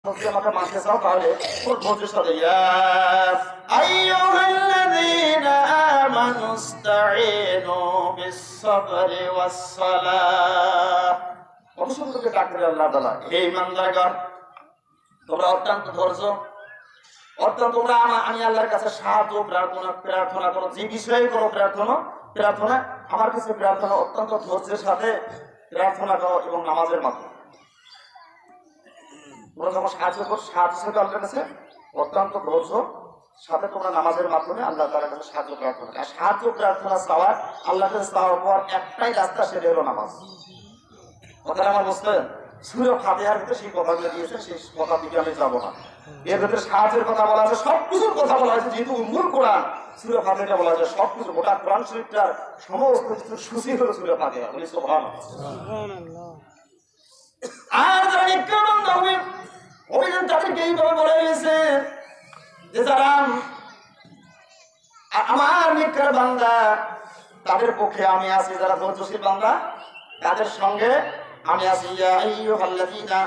আমাকে মানতে চাও তাহলে ধৈর্যের সাথে ইয়া আইয়ুহাল্লাযীনা আমানুস্তাঈনু বিস-সাবরি ওয়াস-সালাহ। কত সুন্দর করে ডাক দিলেন আল্লাহ তাআলা, হে ঈমানদারগণ তোমরা অত্যন্ত ধৈর্য, অত্যন্ত তোমরা আমি আল্লাহর কাছে সাহায্য প্রার্থনা করো, যে বিষয়ে করো প্রার্থনা আমার কাছে প্রার্থনা অত্যন্ত ধৈর্যের সাথে প্রার্থনা করো এবং নামাজের মাধ্যমে তোমরা যখন সাহায্য আল্লাহর কাছে অত্যন্ত ধৈর্য সাথে তোমরা নামাজের মাধ্যমে আল্লাহ তাআলার কাছে সাহায্য প্রার্থনা করো। সাহায্য প্রার্থনা চাওয়ার আল্লাহর কাছে চাওয়ার পর একটাই রাস্তা, সেটা হলো নামাজ। কথাটা আমার বুঝলেন? সূরা ফাতিহার ভিতরে সেই কথাগুলো দিয়েছে, সেই কথা দিকে আমি যাবো না। এর ভিতরে সাহায্যের কথা বলা আছে, সবকিছুর কথা বলা হয়েছে, যেহেতু মূল কোরআন সূরা ফাতিহা বলা হয়েছে, সবকিছু গোটা কোরআন শরীফটার সমস্ত কিছুর সূচি হলো সূরা ফাতিহা। বলি সুবহানাল্লাহ। আর যারা নিকটবন্ধ হবে অভিযান তাদেরকে এইভাবে বলে গেছে যে যারা আমার নিকট বান্দা তাদের পক্ষে আমি আছি, যারা ধৈর্যশীল বান্দা তাদের সঙ্গে আমি আছি। ইয়া আইয়ুহাল্লাযীনা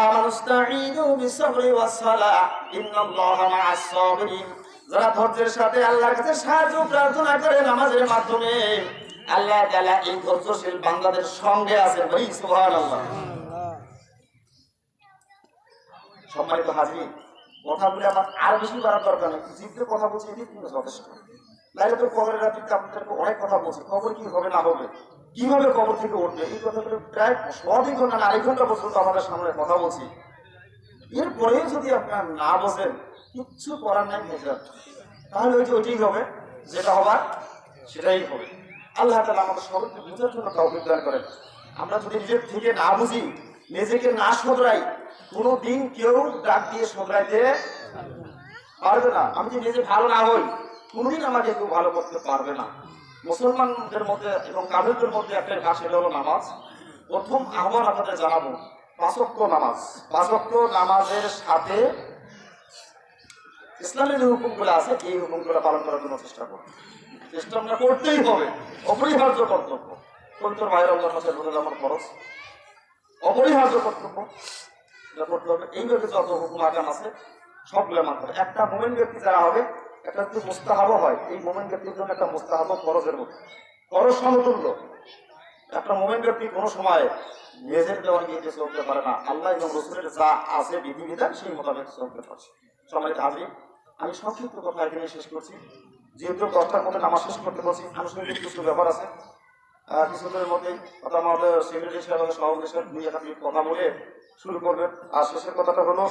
আমানুস্তাঈনু বিস-সাবরি ওয়াস-সালাহ ইন্নাল্লাহা মা'আস সাবিরিন। যারা ধৈর্যের সাথে আল্লাহর কাছে সাহায্য প্রার্থনা করে নামাজের মাধ্যমে আল্লাহ তাআলা এই ধৈর্যশীল বান্দাদের সঙ্গে আছেন। বলি সুবহানাল্লাহ। সম্মানিত হাজির, কথাগুলি আমার আর বেশি করার দরকার নেই, জিভে কথা বলছি এটি কিন্তু যথেষ্ট। নাইলে তো কবরের রাত্রিতে আপনাদেরকে অনেক কথা বলছি, কবর কি হবে না হবে, কিভাবে কবর থেকে উঠবে, এই কথাগুলো প্রায় 2 ঘন্টা না 2.5 ঘন্টা পর্যন্ত আমাদের সামনে কথা বলছি। এরপরেও যদি আপনার না বোঝেন, কিচ্ছু করার নাই, তাহলে ওইটাই হবে, যেটা হবার সেটাই হবে। আল্লাহ তাআলা আমাদের সকলকে বুঝার জন্য তৌফিক দান করেন। আমরা যদি নিজের থেকে না বুঝি, নিজেকে না শোধরাই, কোনোদিন কেউ ডাক দিয়ে শোধরাইতে পারবে না। আমি যদি নিজে ভালো না হই, কোনোদিন আমাকে কেউ ভালো করতে পারবে না। মুসলমানদের মধ্যে এবং কাফেরদের মধ্যে একটা ভাগ, সেটা হলো নামাজ। প্রথম আহ্বান আপনাদের জানাবো 5 ওয়াক্ত নামাজ। 5 ওয়াক্ত নামাজের সাথে ইসলামের যে হুকুমগুলো আছে এই হুকুমগুলো পালন করার জন্য চেষ্টা করব। চেষ্টা আমরা করতেই হবে, অপরিহার্য কর্তব্য। পবিত্র মাহের রমজান মাসের রোজা যেমন ফরজ, অপরিহার্য কর্তব্য করতে হবে। এইভাবে যত হুকুম আকাম আছে সবগুলো মানতে হবে। একটা মুমিন ব্যক্তি যারা হবে, একটা যদি মুস্তাহাবও হয়, এই মুমিন ব্যক্তির জন্য একটা মুস্তাহাব ফরজের মতো, ফরজ সমতুল্য। একটা মুমিন ব্যক্তি কোনো সময় নিজের দেওয়ার গিয়ে চলতে পারে না, আল্লাহ এবং রাসূলের যা আছে বিধিবিধান সেই মোতাবেক চলতে পারে। সম্মানিত হাজির, আমি সংক্ষিপ্ত কথা এখানে শেষ করছি। যেহেতু 10টার মধ্যে নামাজ শেষ করতে বলছি, আনুষ্ঠানিক কিছু ব্যাপার আছে, কিছুদিনের মধ্যেই কথা আমাদের সেক্রেটারি সাহেব এবং সভাপতি সাহেব 2-1 মিনিট কথা বলে শুরু করবেন। আর শেষের কথাটা হলো